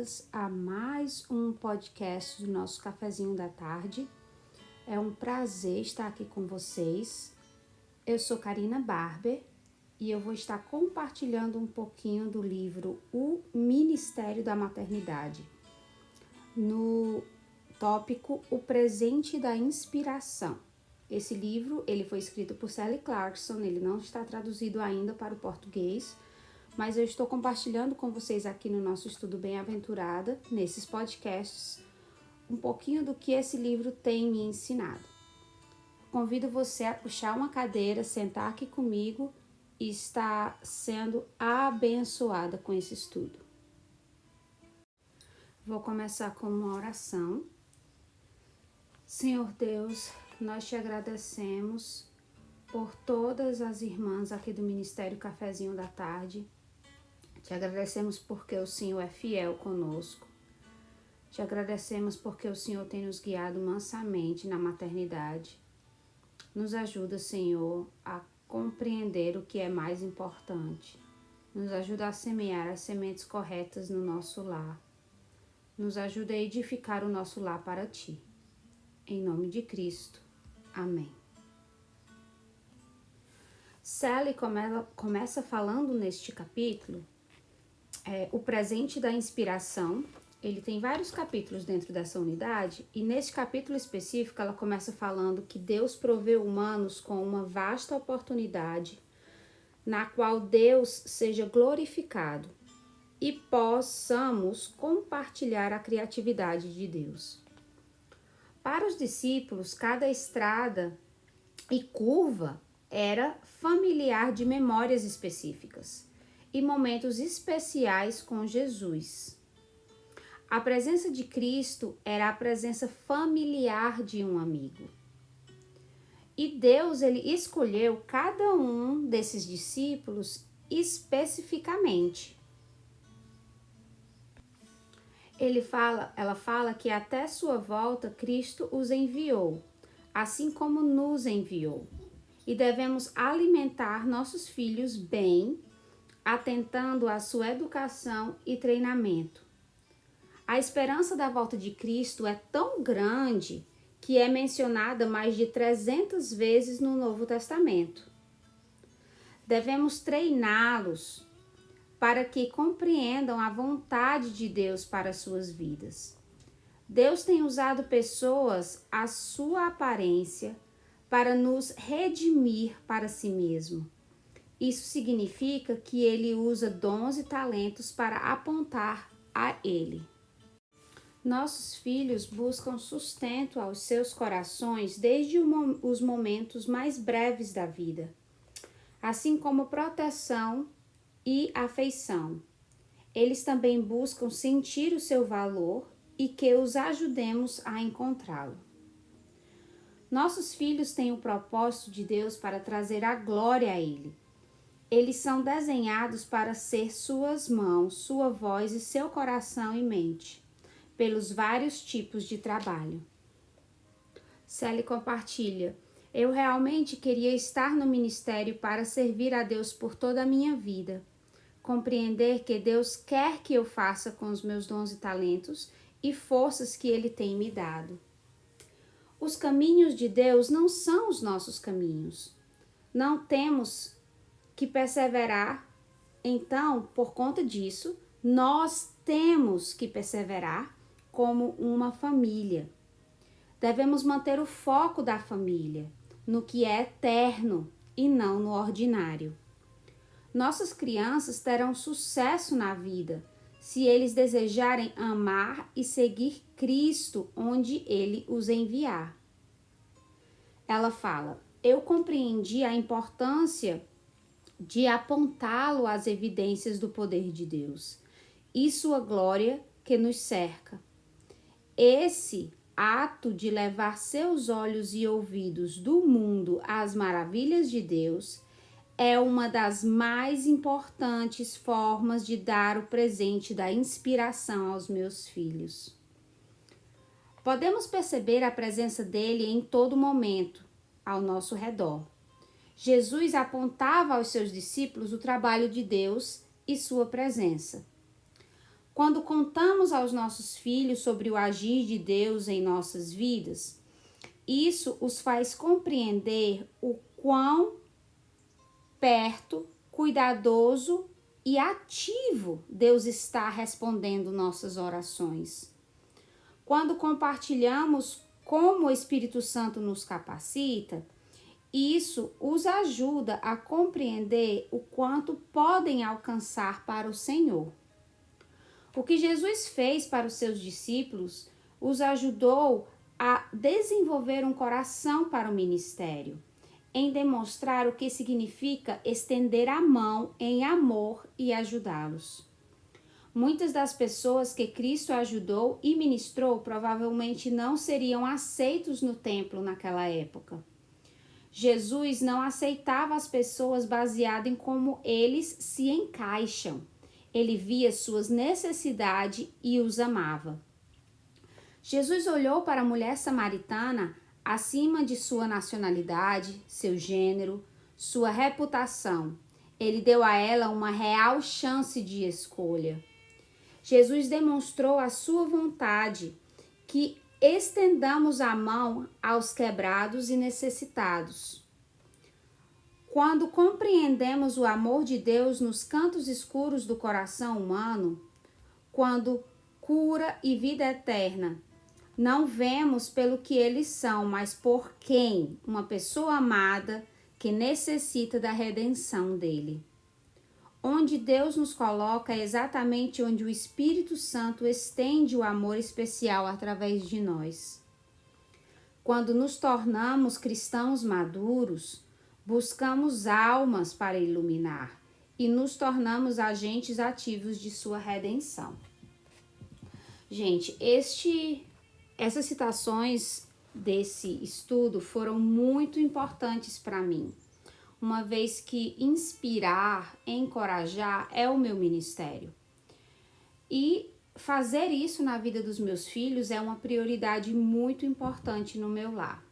bem-vindas a mais um podcast do nosso Cafezinho da Tarde. É um prazer estar aqui com vocês. Eu sou Karina Barber e eu vou estar compartilhando um pouquinho do livro O Ministério da Maternidade, no tópico O Presente da Inspiração. Esse livro ele foi escrito por Sally Clarkson, ele não está traduzido ainda para o português, mas eu estou compartilhando com vocês aqui no nosso Estudo Bem-Aventurada, nesses podcasts, um pouquinho do que esse livro tem me ensinado. Convido você a puxar uma cadeira, sentar aqui comigo e estar sendo abençoada com esse estudo. Vou começar com uma oração. Senhor Deus, nós te agradecemos por todas as irmãs aqui do Ministério Cafezinho da Tarde. Te agradecemos porque o Senhor é fiel conosco. Te agradecemos porque o Senhor tem nos guiado mansamente na maternidade. Nos ajuda, Senhor, a compreender o que é mais importante. Nos ajuda a semear as sementes corretas no nosso lar. Nos ajuda a edificar o nosso lar para Ti. Em nome de Cristo. Amém. Sally começa falando neste capítulo o presente da inspiração. Ele tem vários capítulos dentro dessa unidade e nesse capítulo específico ela começa falando que Deus proveu humanos com uma vasta oportunidade na qual Deus seja glorificado e possamos compartilhar a criatividade de Deus. Para os discípulos, cada estrada e curva era familiar de memórias específicas e momentos especiais com Jesus. A presença de Cristo era a presença familiar de um amigo. E Deus, ele escolheu cada um desses discípulos especificamente. Ela fala que até sua volta Cristo os enviou, assim como nos enviou. E devemos alimentar nossos filhos bem, atentando à sua educação e treinamento. A esperança da volta de Cristo é tão grande que é mencionada mais de 300 vezes no Novo Testamento. Devemos treiná-los para que compreendam a vontade de Deus para suas vidas. Deus tem usado pessoas à sua aparência para nos redimir para si mesmo. Isso significa que ele usa dons e talentos para apontar a ele. Nossos filhos buscam sustento aos seus corações desde os momentos mais breves da vida, assim como proteção e afeição. Eles também buscam sentir o seu valor e que os ajudemos a encontrá-lo. Nossos filhos têm o propósito de Deus para trazer a glória a Ele. Eles são desenhados para ser suas mãos, sua voz e seu coração e mente, pelos vários tipos de trabalho. Sally compartilha: eu realmente queria estar no ministério para servir a Deus por toda a minha vida. Compreender que Deus quer que eu faça com os meus dons e talentos e forças que Ele tem me dado. Os caminhos de Deus não são os nossos caminhos. Não temos que perseverar. Então, por conta disso, nós temos que perseverar como uma família. Devemos manter o foco da família no que é eterno e não no ordinário. Nossas crianças terão sucesso na vida se eles desejarem amar e seguir Cristo onde Ele os enviar. Ela fala: eu compreendi a importância de apontá-lo às evidências do poder de Deus e sua glória que nos cerca. Esse ato de levar seus olhos e ouvidos do mundo às maravilhas de Deus é uma das mais importantes formas de dar o presente da inspiração aos meus filhos. Podemos perceber a presença dele em todo momento, ao nosso redor. Jesus apontava aos seus discípulos o trabalho de Deus e sua presença. Quando contamos aos nossos filhos sobre o agir de Deus em nossas vidas, isso os faz compreender o quão perto, cuidadoso e ativo Deus está respondendo nossas orações. Quando compartilhamos como o Espírito Santo nos capacita, isso os ajuda a compreender o quanto podem alcançar para o Senhor. O que Jesus fez para os seus discípulos os ajudou a desenvolver um coração para o ministério, em demonstrar o que significa estender a mão em amor e ajudá-los. Muitas das pessoas que Cristo ajudou e ministrou provavelmente não seriam aceitos no templo naquela época. Jesus não aceitava as pessoas baseado em como eles se encaixam. Ele via suas necessidades e os amava. Jesus olhou para a mulher samaritana acima de sua nacionalidade, seu gênero, sua reputação. Ele deu a ela uma real chance de escolha. Jesus demonstrou a sua vontade que estendamos a mão aos quebrados e necessitados. Quando compreendemos o amor de Deus nos cantos escuros do coração humano, quando cura e vida eterna, não vemos pelo que eles são, mas por quem, uma pessoa amada que necessita da redenção dele. Onde Deus nos coloca é exatamente onde o Espírito Santo estende o amor especial através de nós. Quando nos tornamos cristãos maduros, buscamos almas para iluminar e nos tornamos agentes ativos de sua redenção. Gente, essas citações desse estudo foram muito importantes para mim, uma vez que inspirar, encorajar é o meu ministério. E fazer isso na vida dos meus filhos é uma prioridade muito importante no meu lar.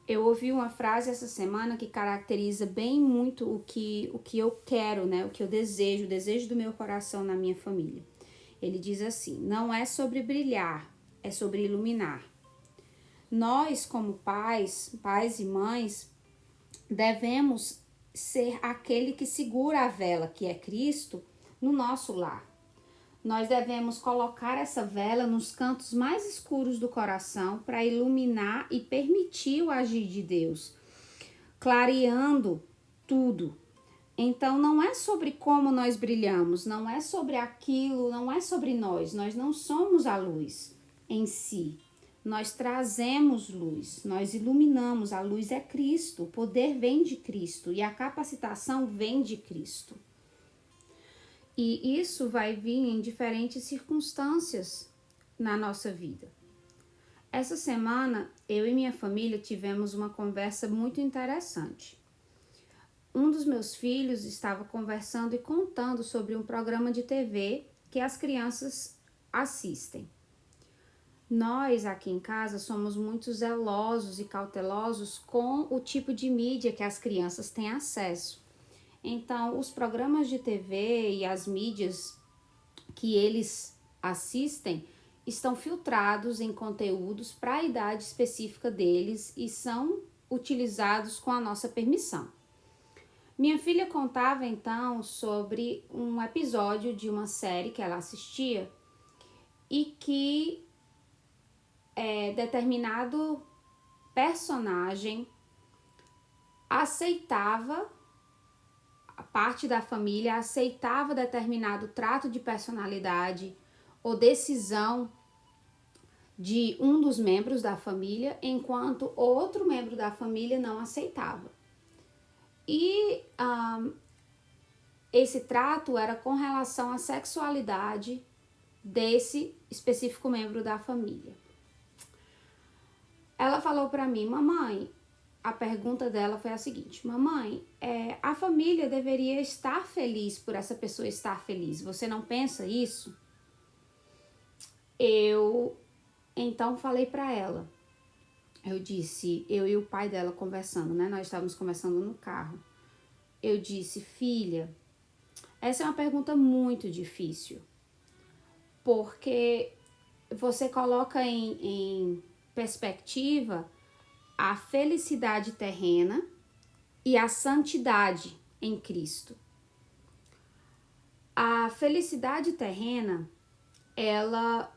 Eu ouvi uma frase essa semana que caracteriza bem muito o que eu quero, né? O que eu desejo, o desejo do meu coração na minha família. Ele diz assim: não é sobre brilhar, é sobre iluminar. Nós, como pais e mães, devemos ser aquele que segura a vela, que é Cristo, no nosso lar. Nós devemos colocar essa vela nos cantos mais escuros do coração para iluminar e permitir o agir de Deus, clareando tudo. Então, não é sobre como nós brilhamos, não é sobre aquilo, não é sobre nós. Nós não somos a luz em si. Nós trazemos luz, nós iluminamos. A luz é Cristo, o poder vem de Cristo e a capacitação vem de Cristo. E isso vai vir em diferentes circunstâncias na nossa vida. Essa semana, eu e minha família tivemos uma conversa muito interessante. Um dos meus filhos estava conversando e contando sobre um programa de TV que as crianças assistem. Nós aqui em casa somos muito zelosos e cautelosos com o tipo de mídia que as crianças têm acesso. Então, os programas de TV e as mídias que eles assistem estão filtrados em conteúdos para a idade específica deles e são utilizados com a nossa permissão. Minha filha contava então sobre um episódio de uma série que ela assistia e que determinado personagem aceitava, a parte da família aceitava determinado trato de personalidade ou decisão de um dos membros da família, enquanto outro membro da família não aceitava. E esse trato era com relação à sexualidade desse específico membro da família. Ela falou para mim: mamãe, a pergunta dela foi a seguinte: mamãe, a família deveria estar feliz por essa pessoa estar feliz. Você não pensa isso? Eu então falei para ela. Eu disse, eu e o pai dela conversando, né? Nós estávamos conversando no carro. Eu disse: filha, essa é uma pergunta muito difícil. porque você coloca em perspectiva a felicidade terrena e a santidade em Cristo. A felicidade terrena, ela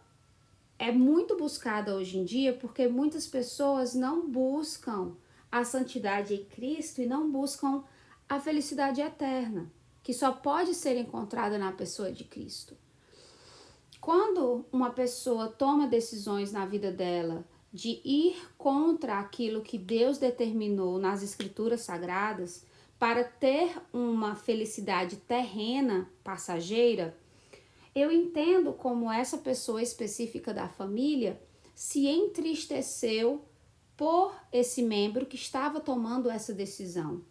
é muito buscada hoje em dia porque muitas pessoas não buscam a santidade em Cristo e não buscam a felicidade eterna, que só pode ser encontrada na pessoa de Cristo. Quando uma pessoa toma decisões na vida dela de ir contra aquilo que Deus determinou nas Escrituras Sagradas para ter uma felicidade terrena, passageira, eu entendo como essa pessoa específica da família se entristeceu por esse membro que estava tomando essa decisão,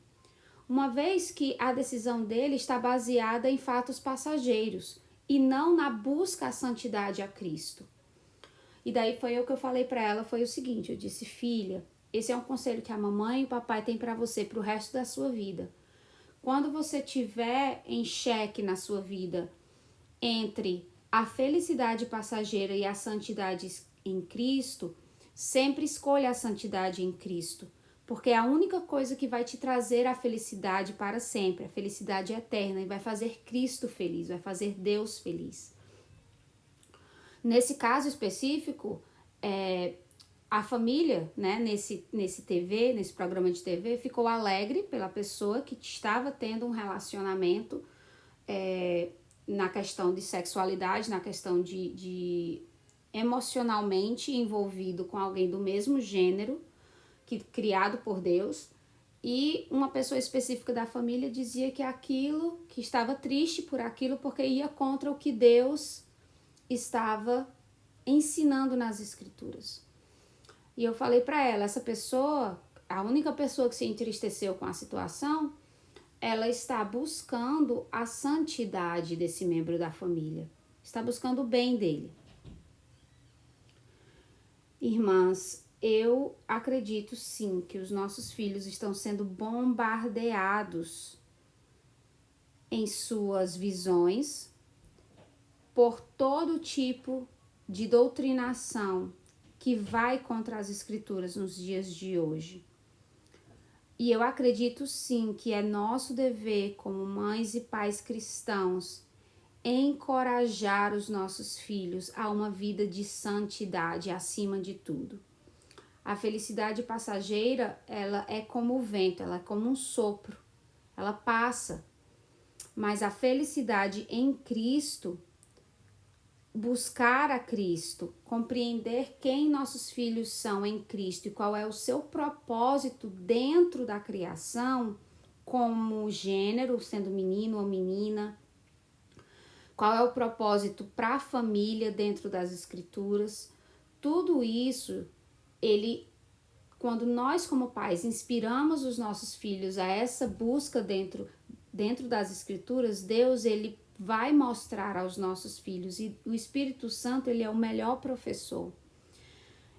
uma vez que a decisão dele está baseada em fatos passageiros e não na busca à santidade a Cristo. E daí foi o que eu falei para ela, foi o seguinte, eu disse, filha, esse é um conselho que a mamãe e o papai têm para você para o resto da sua vida. Quando você tiver em xeque na sua vida entre a felicidade passageira e a santidade em Cristo, sempre escolha a santidade em Cristo, porque é a única coisa que vai te trazer a felicidade para sempre, a felicidade eterna, e vai fazer Cristo feliz, vai fazer Deus feliz. Nesse caso específico, a família, né, nesse programa de TV, ficou alegre pela pessoa que estava tendo um relacionamento na questão de sexualidade, na questão de emocionalmente envolvido com alguém do mesmo gênero, criado por Deus, e uma pessoa específica da família dizia que aquilo, que estava triste por aquilo, porque ia contra o que Deus estava ensinando nas Escrituras. E eu falei para ela, essa pessoa, a única pessoa que se entristeceu com a situação, ela está buscando a santidade desse membro da família, está buscando o bem dele. Irmãs, eu acredito sim que os nossos filhos estão sendo bombardeados em suas visões por todo tipo de doutrinação que vai contra as Escrituras nos dias de hoje. E eu acredito sim que é nosso dever, como mães e pais cristãos, encorajar os nossos filhos a uma vida de santidade acima de tudo. A felicidade passageira, ela é como o vento, ela é como um sopro, ela passa. Mas a felicidade em Cristo, buscar a Cristo, compreender quem nossos filhos são em Cristo e qual é o seu propósito dentro da criação, como gênero, sendo menino ou menina, qual é o propósito para a família dentro das Escrituras, tudo isso, quando nós como pais inspiramos os nossos filhos a essa busca dentro das Escrituras, Deus, ele vai mostrar aos nossos filhos, e o Espírito Santo, ele é o melhor professor.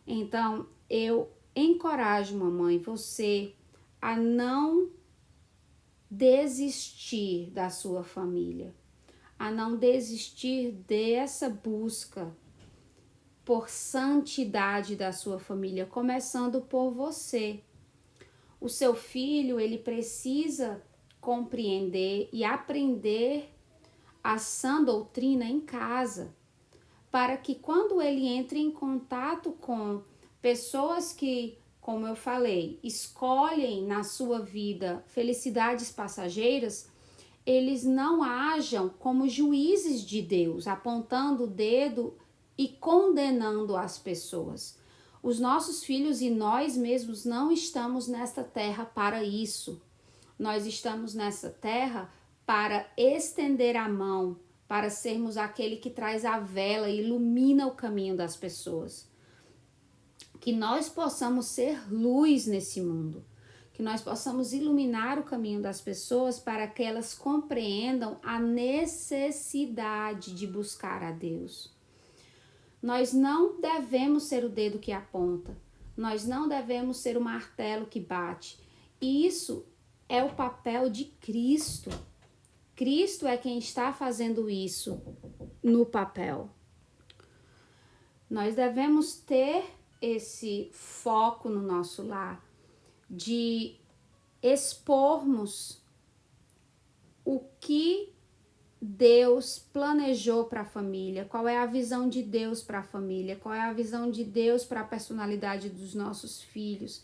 Então, eu encorajo, mamãe, você a não desistir da sua família, a não desistir dessa busca por santidade da sua família, começando por você. O seu filho, ele precisa compreender e aprender a sã doutrina em casa, para que quando ele entre em contato com pessoas que, como eu falei, escolhem na sua vida felicidades passageiras, eles não ajam como juízes de Deus, apontando o dedo e condenando as pessoas. Os nossos filhos e nós mesmos não estamos nesta terra para isso. Nós estamos nessa terra para estender a mão, para sermos aquele que traz a vela e ilumina o caminho das pessoas. Que nós possamos ser luz nesse mundo, que nós possamos iluminar o caminho das pessoas para que elas compreendam a necessidade de buscar a Deus. Nós não devemos ser o dedo que aponta, nós não devemos ser o martelo que bate. Isso é o papel de Cristo. Cristo é quem está fazendo isso no papel. Nós devemos ter esse foco no nosso lar de expormos o que Deus planejou para a família, qual é a visão de Deus para a família, qual é a visão de Deus para a personalidade dos nossos filhos.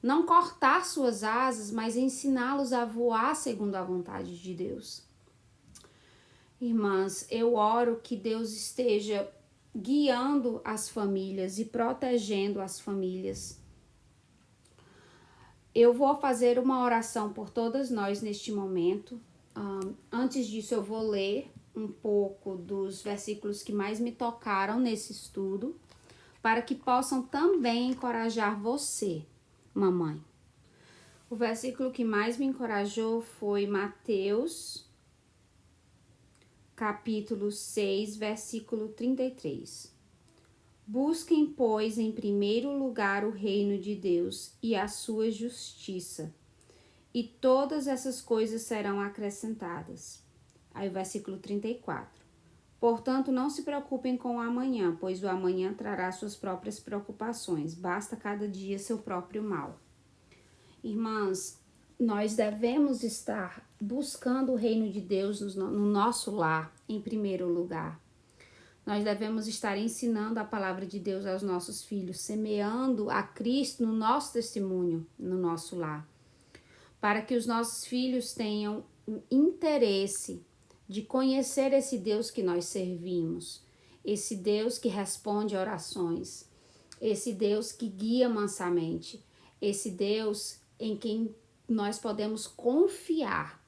Não cortar suas asas, mas ensiná-los a voar segundo a vontade de Deus. Irmãs, eu oro que Deus esteja guiando as famílias e protegendo as famílias. Eu vou fazer uma oração por todas nós neste momento. Antes disso, eu vou ler um pouco dos versículos que mais me tocaram nesse estudo, para que possam também encorajar você, mamãe. O versículo que mais me encorajou foi Mateus, capítulo 6, versículo 33. Busquem, pois, em primeiro lugar o reino de Deus e a sua justiça, e todas essas coisas serão acrescentadas. Aí o versículo 34. Portanto, não se preocupem com o amanhã, pois o amanhã trará suas próprias preocupações. Basta cada dia seu próprio mal. Irmãs, nós devemos estar buscando o reino de Deus no nosso lar, em primeiro lugar. Nós devemos estar ensinando a palavra de Deus aos nossos filhos, semeando a Cristo no nosso testemunho, no nosso lar, para que os nossos filhos tenham o interesse de conhecer esse Deus que nós servimos, esse Deus que responde orações, esse Deus que guia mansamente, esse Deus em quem nós podemos confiar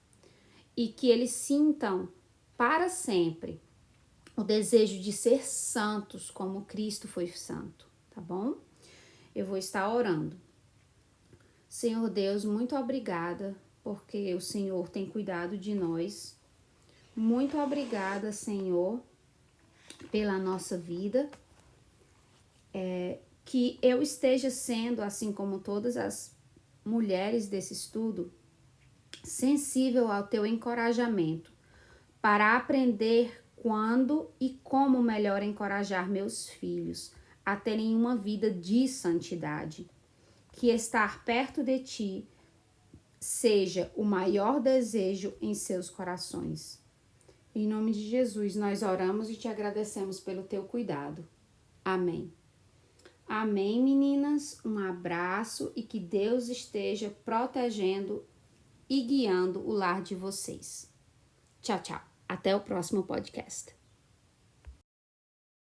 e que eles sintam para sempre o desejo de ser santos como Cristo foi santo, tá bom? Eu vou estar orando. Senhor Deus, muito obrigada porque o Senhor tem cuidado de nós. Muito obrigada, Senhor, pela nossa vida. Que eu esteja sendo, assim como todas as mulheres desse estudo, sensível ao teu encorajamento para aprender quando e como melhor encorajar meus filhos a terem uma vida de santidade. Que estar perto de ti seja o maior desejo em seus corações. Em nome de Jesus, nós oramos e te agradecemos pelo teu cuidado. Amém. Amém, meninas. Um abraço e que Deus esteja protegendo e guiando o lar de vocês. Tchau, tchau. Até o próximo podcast.